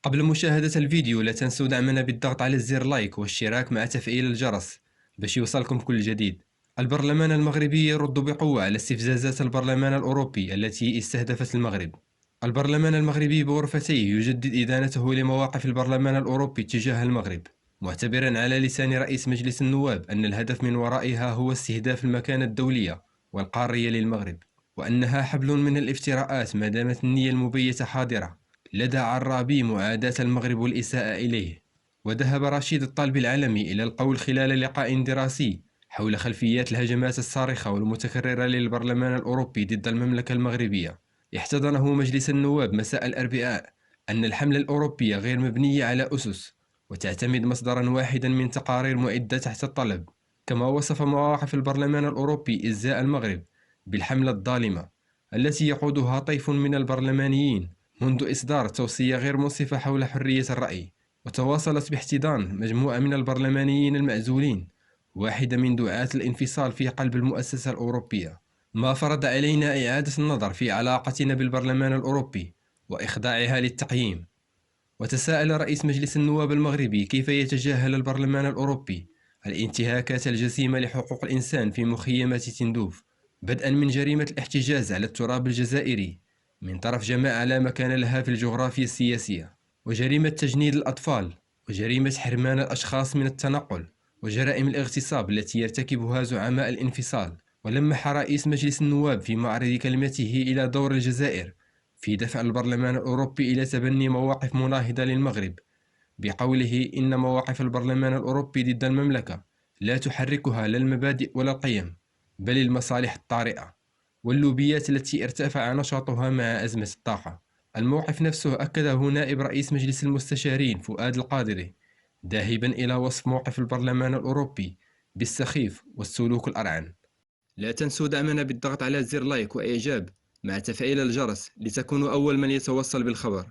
قبل مشاهدة الفيديو لا تنسوا دعمنا بالضغط على زر لايك والاشتراك مع تفعيل الجرس باش يوصلكم كل جديد. البرلمان المغربي يرد بقوة على استفزازات البرلمان الأوروبي التي استهدفت المغرب. البرلمان المغربي بغرفتيه يجدد إدانته لمواقف البرلمان الأوروبي تجاه المغرب، معتبرا على لسان رئيس مجلس النواب أن الهدف من ورائها هو استهداف المكانة الدولية والقارية للمغرب، وأنها حبل من الافتراءات ما دامت النية المبيتة حاضرة لدى عرابي معاداة المغرب والإساءة إليه. وذهب رشيد الطالب العلمي إلى القول خلال لقاء دراسي حول خلفيات الهجمات الصارخة والمتكررة للبرلمان الأوروبي ضد المملكة المغربية. احتضنه مجلس النواب مساء الأربعاء أن الحملة الأوروبية غير مبنية على أسس وتعتمد مصدرا واحدا من تقارير معدة تحت الطلب. كما وصف مواقف البرلمان الأوروبي إزاء المغرب بالحملة الظالمة التي يقودها طيف من البرلمانيين منذ إصدار توصية غير منصفة حول حرية الرأي، وتواصلت باحتضان مجموعة من البرلمانيين المعزولين، واحدة من دعاة الانفصال في قلب المؤسسة الأوروبية. ما فرض علينا إعادة النظر في علاقتنا بالبرلمان الأوروبي وإخضاعها للتقييم. وتساءل رئيس مجلس النواب المغربي كيف يتجاهل البرلمان الأوروبي الانتهاكات الجسيمة لحقوق الإنسان في مخيمات تندوف، بدءا من جريمة الاحتجاز على التراب الجزائري من طرف جماعة لا مكان لها في الجغرافيا السياسية، وجريمة تجنيد الأطفال، وجريمة حرمان الأشخاص من التنقل، وجرائم الاغتصاب التي يرتكبها زعماء الانفصال. ولمح رئيس مجلس النواب في معرض كلمته إلى دور الجزائر في دفع البرلمان الأوروبي إلى تبني مواقف مناهضة للمغرب، بقوله إن مواقف البرلمان الأوروبي ضد المملكة لا تحركها لا المبادئ ولا القيم، بل المصالح الطارئة واللوبيات التي ارتفع نشاطها مع أزمة الطاقة. الموقف نفسه أكده نائب رئيس مجلس المستشارين فؤاد القادري، ذاهبا إلى وصف موقف البرلمان الأوروبي بالسخيف والسلوك الأرعن. لا تنسوا دعمنا بالضغط على زر لايك وإعجاب مع تفعيل الجرس لتكونوا أول من يتوصل بالخبر.